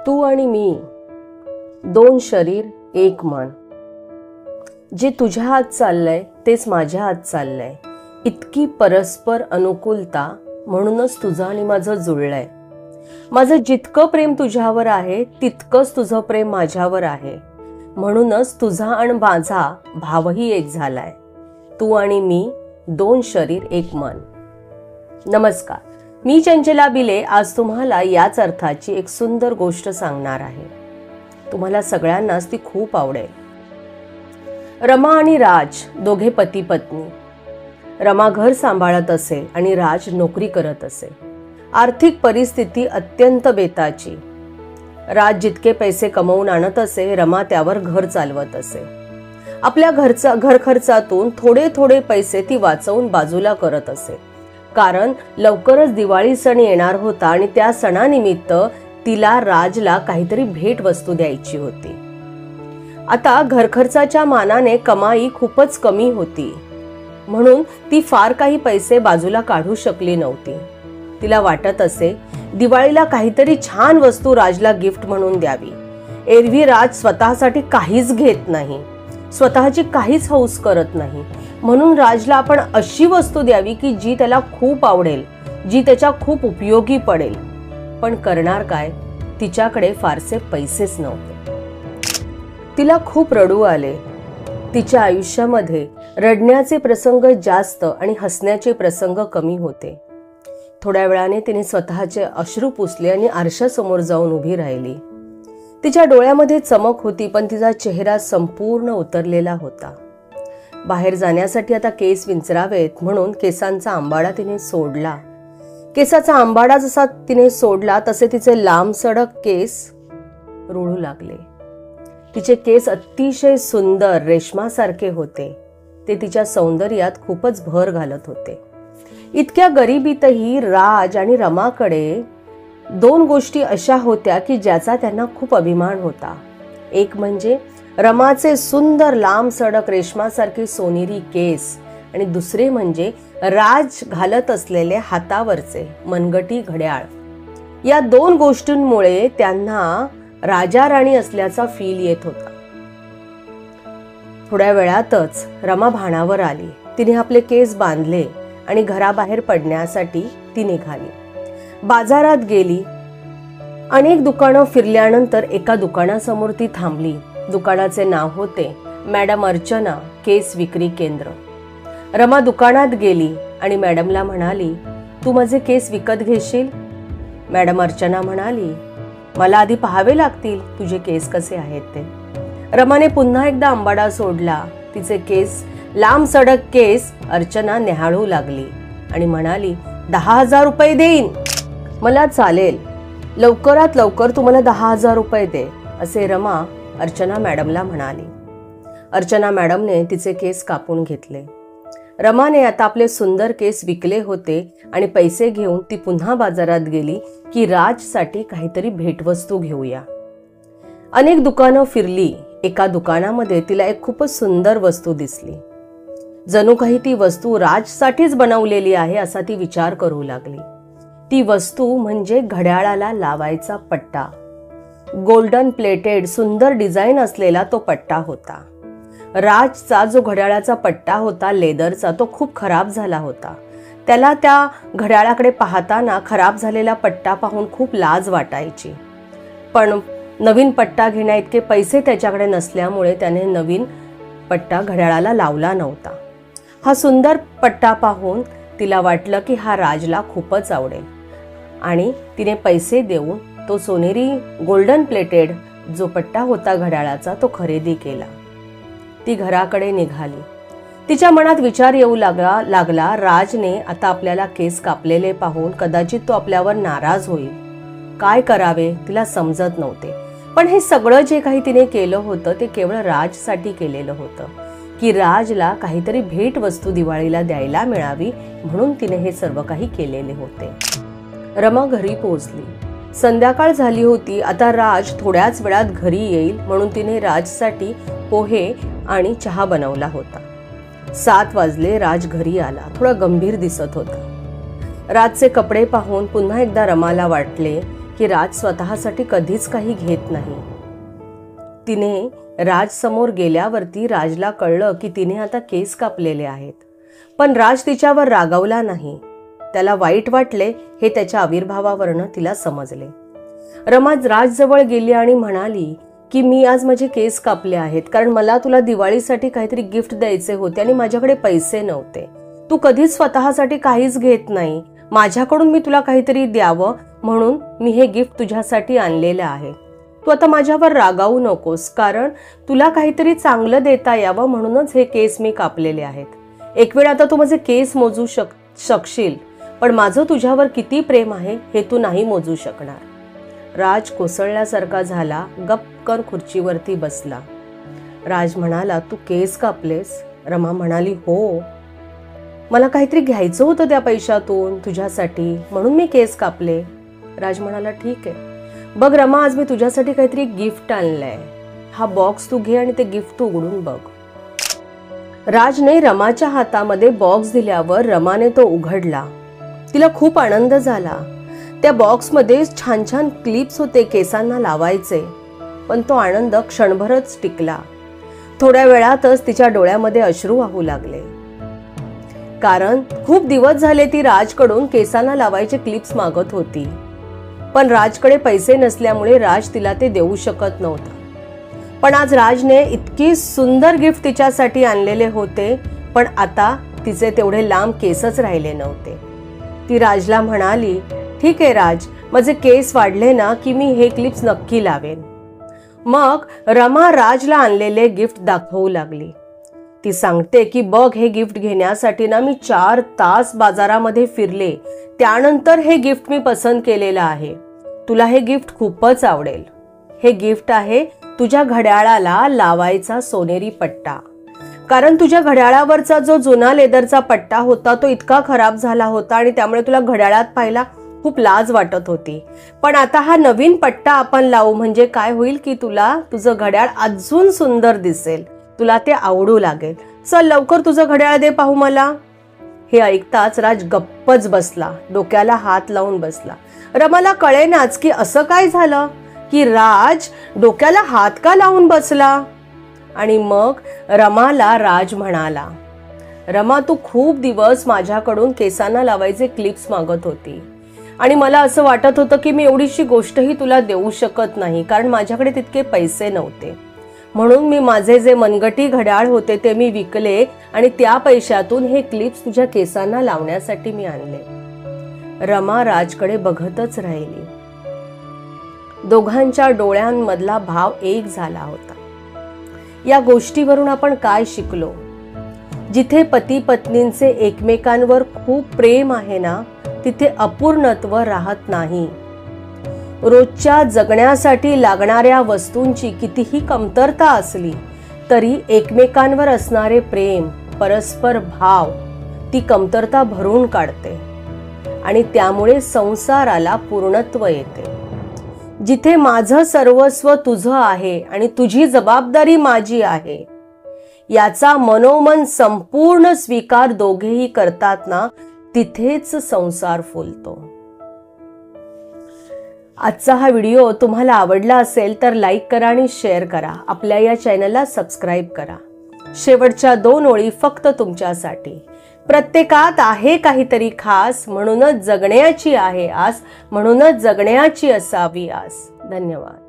तू आणि मी दोन शरीर एक मन. जे तुझ्या हात चाललंय तेच माझ्या हात चाललंय. इतकी परस्पर अनुकूलता, म्हणूनच तुझं आणि माझं जुळलंय. माझं जितकं प्रेम तुझ्यावर आहे तितकंच तुझं प्रेम माझ्यावर आहे. म्हणूनच तुझा आणि माझा भावही एक झालाय. तू आणि मी दोन शरीर एक मन. नमस्कार, मी चंचला बिले आज तुम्हाला याच अर्थाची एक सुंदर गोष्ट सांगणार आहे. तुम्हाला सगळ्यांनाच ती खूप आवडेल. रमा आणि राज दोघे पती पत्नी. रमा घर सांभाळत असे आणि राज नोकरी करत असे. आर्थिक परिस्थिती अत्यंत बेताची. राज जितके पैसे कमवून आणत असे, रमा त्यावर घर चालवत असे. आपल्या घर खर्चातून थोडे थोडे पैसे ती वाचवून बाजूला करत असे. कारण लवकरच दिवाळी सण येणार होता आणि त्या सणानिमित्त तिला राजला काहीतरी भेट वस्तू द्यायची होती. आता घरखर्चाच्या मानाने कमाई खूपच कमी होती, म्हणून ती फार काही पैसे बाजूला काढू शकली नव्हती. तिला वाटत असे दिवाळीला काहीतरी छान वस्तू राजला गिफ्ट म्हणून द्यावी. एरवी राज स्वतःसाठी काहीच घेत नाही, स्वतःची काहीच हौस करत नाही. म्हणून राजला आपण अशी वस्तू द्यावी की जी त्याला खूप आवडेल, जी त्याच्या खूप उपयोगी पडेल. पण करणार काय, तिच्याकडे फारसे पैसेच नव्हते. तिला खूप रडू आले. तिच्या आयुष्यामध्ये रडण्याचे प्रसंग जास्त आणि हसण्याचे प्रसंग कमी होते. थोड्या वेळाने तिने स्वतःचे अश्रू पुसले आणि आरशासमोर जाऊन उभी राहिली. तिच्या डोळ्यामध्ये चमक होती, पण तिचा चेहरा संपूर्ण उतरलेला होता. बाहेर जाण्यासाठी आता केस विंचरावेत म्हणून केसांचा आंबाडा तिने सोडला. केसाचा आंबाडा जसा तिने सोडला तसे तिचे लांब सडक केस रुळू लागले. तिचे केस अतिशय सुंदर रेशमासारखे होते. ते तिच्या सौंदर्यात खूपच भर घालत होते. इतक्या गरिबीतही राज आणि रमाकडे दोन गोष्टी अशा होत्या की ज्याचा त्यांना खूप अभिमान होता. एक म्हणजे रमाचे सुंदर लांब सडक रेशमासारखे सोनेरी केस, आणि दुसरे म्हणजे राज घालत असलेले हातावरचे मनगटी घड्याळ. या दोन गोष्टींमुळे त्यांना राजा राणी असल्याचा फील येत होता. थोड्या वेळातच रमा भानावर आली. तिने आपले केस बांधले आणि घराबाहेर पडण्यासाठी ती निघाली. बाजारात गेली. अनेक दुकानं फिरल्यानंतर एका दुकानासमोर ती थांबली. दुकानाचे नाव होते मॅडम अर्चना केस विक्री केंद्र. रमा दुकानात गेली आणि मॅडमला म्हणाली, तू माझे केस विकत घेशील? मॅडम अर्चना म्हणाली, मला आधी पाहावे लागतील तुझे केस कसे आहेत ते. रमाने पुन्हा एकदा आंबाडा सोडला. तिचे केस लांब सडक केस अर्चना न्याहाळू लागली आणि म्हणाली, 10,000 रुपये देईन. मला चालेल, लवकरात लवकर तू मला 10,000 रुपये दे, असे रमा अर्चना मॅडमला म्हणाली. अर्चना मॅडमने तिचे केस कापून घेतले. रमाने आता आपले सुंदर केस विकले होते आणि पैसे घेऊन ती पुन्हा बाजारात गेली की राजसाठी काहीतरी भेटवस्तू घेऊया. अनेक दुकानं फिरली. एका दुकानामध्ये तिला एक खूपच सुंदर वस्तू दिसली. जणू काही ती वस्तू राजसाठीच बनवलेली आहे असा ती विचार करू लागली. ती वस्तू म्हणजे घड्याळाला लावायचा पट्टा. गोल्डन प्लेटेड सुंदर डिझाईन असलेला तो पट्टा होता. राजचा जो घड्याळाचा पट्टा होता लेदरचा, तो खूप खराब झाला होता. त्याला त्या घड्याळाकडे पाहताना खराब झालेला पट्टा पाहून खूप लाज वाटायची. पण नवीन पट्टा घेण्या इतके पैसे त्याच्याकडे नसल्यामुळे त्याने नवीन पट्टा घड्याळाला लावला नव्हता. हा सुंदर पट्टा पाहून तिला वाटलं की हा राजला खूपच आवडेल आणि तिने पैसे देऊन तो सोनेरी गोल्डन प्लेटेड जो पट्टा होता घड्याळाचा तो खरेदी केला. ती घराकडे निघाली. तिच्या मनात विचार येऊ लागला राजने आता आपल्याला केस कापलेले पाहून कदाचित तो आपल्यावर नाराज होईल. काय करावे तिला समजत नव्हते. पण हे सगळं जे काही तिने केलं होतं ते केवळ राजसाठी केलेलं होतं की राजला काहीतरी भेट वस्तू दिवाळीला द्यायला मिळावी, म्हणून तिने हे सर्व काही केलेले होते. रमा घरी पोहोचली. संध्याकाळ झाली होती. आता राज थोड्याच वेळात घरी येईल म्हणून तिने राजसाठी पोहे आणि चहा बनवला होता. 7 वाजले. राज घरी आला. थोडा गंभीर दिसत होता. राजचे कपडे पाहून पुन्हा एकदा रमाला वाटले की राज स्वतःसाठी कधीच काही घेत नाही. तिने राज समोर गेल्यावरती राजला कळलं की तिने आता केस कापलेले आहेत. पण राज तिच्यावर रागावला नाही. त्याला वाईट वाटले हे त्याच्या आविर्भावावरनं तिला समजले. रमा राजजवळ गेली आणि म्हणाली की मी आज माझे केस कापले आहेत कारण मला तुला दिवाळीसाठी काहीतरी गिफ्ट द्यायचे होते आणि माझ्याकडे पैसे नव्हते. तू कधीच स्वतःसाठी काहीच घेत नाही. माझ्याकडून मी तुला काहीतरी द्यावं म्हणून मी हे गिफ्ट तुझ्यासाठी आणलेलं आहे. तू आता माझ्यावर रागावू नकोस कारण तुला काहीतरी चांगलं देता यावं म्हणूनच हे केस मी कापलेले आहेत. एक वेळ आता तू माझे केस मोजू शकशील पण माझं तुझ्यावर किती प्रेम आहे हे तू नाही मोजू शकणार. राज कोसळल्यासारखा झाला. गपकन खुर्चीवरती बसला. राज म्हणाला तू केस कापलेस? रमा म्हणाली हो, मला काहीतरी घ्यायचं होतं त्या पैशातून तुझ्यासाठी म्हणून मी केस कापले. राज म्हणाला ठीक आहे. बघ रमा, आज मी तुझ्यासाठी काहीतरी गिफ्ट आणलंय. हा बॉक्स तू घे आणि ते गिफ्ट तू उघडून बघ. राजने रमाच्या हातामध्ये बॉक्स दिल्यावर रमाने तो उघडला. तिला खूप आनंद झाला. त्या बॉक्समध्ये छान छान क्लिप्स होते केसांना लावायचे. पण तो आनंद क्षणभरच टिकला. थोड्या वेळातच तिच्या डोळ्यामध्ये अश्रू वाहू लागले. कारण खूप दिवस झाले ती राजकडून केसांना लावायचे क्लिप्स मागत होती. पण राजकडे पैसे नसल्यामुळे राज तिला ते देऊ शकत नव्हता. पण आज राजने इतकी सुंदर गिफ्ट तिच्यासाठी आणलेले होते पण आता तिचे तेवढे लांब केसच राहिले नव्हते. ती राजला म्हणाली ठीक आहे राज, माझे केस वाढले ना की मी हे क्लिप्स नक्की लावेन. मग रमा राजला आणलेले गिफ्ट दाखवू लागली. ती सांगते की बघ, हे गिफ्ट घेण्यासाठी ना मी 4 तास बाजारामध्ये फिरले. त्यानंतर हे गिफ्ट मी पसंत केलेलं आहे. तुला हे गिफ्ट खूपच आवडेल. हे गिफ्ट आहे तुझ्या घड्याळाला लावायचा सोनेरी पट्टा. कारण तुझ्या घड्याळावरचा जो जुना लेदरचा पट्टा होता तो इतका खराब झाला होता आणि त्यामुळे तुला घड्याळात पाहायला खूप लाज वाटत होती. पण आता हा नवीन पट्टा आपण लावू म्हणजे काय होईल की तुला तुझं घड्याळ अजून सुंदर दिसेल. तुला ते आवडू लागेल. चल लवकर तुझं घड्याळ दे पाहू मला. हे ऐकताच राज गप्पच बसला. डोक्याला हात लावून बसला. रमाला कळेनाच की असं काय झालं की राज डोक्याला हात का लावून बसला. आणि मग रमाला राज म्हणाला रमा, तू खूप दिवस माझ्याकडून केसांना लावायचे क्लिप्स मागत होती आणि मला असं वाटत होतं की मी एवढीशी गोष्टही तुला देऊ शकत नाही कारण माझ्याकडे तितके पैसे नव्हते. म्हणून मी माझे जे मनगटी घड्याळ होते ते मी विकले आणि त्या पैशातून हे क्लिप्स तुझ्या केसांना लावण्यासाठी मी आणले. रमा राजकडे बघतच राहिली. दोघांच्या डोळ्यांमधला भाव एक झाला होता. या गोष्टीवरून आपण काय शिकलो? जिथे पती पत्नींचे एकमेकांवर खूप प्रेम आहे ना तिथे अपूर्णत्व राहत नाही. रोजच्या जगण्यासाठी लागणाऱ्या वस्तूंची कितीही कमतरता असली तरी एकमेकांवर असणारे प्रेम, परस्पर भाव ती कमतरता भरून काढते आणि त्यामुळे संसाराला पूर्णत्व येते. जिथे माझं सर्वस्व तुझं आहे आणि तुझी जबाबदारी माझी आहे याचा मनोमन संपूर्ण स्वीकार दोघेही करतात ना तिथेच संसार फुलतो. आजचा हा व्हिडिओ तुम्हाला आवडला असेल तर लाईक करा आणि शेअर करा. आपल्या या चॅनलला सबस्क्राईब करा. शेवटच्या 2 ओळी फक्त तुमच्यासाठी. प्रत्येकात आहे काहीतरी खास, म्हणूनच जगण्याची आहे आस, म्हणूनच जगण्याची असावी आस. धन्यवाद.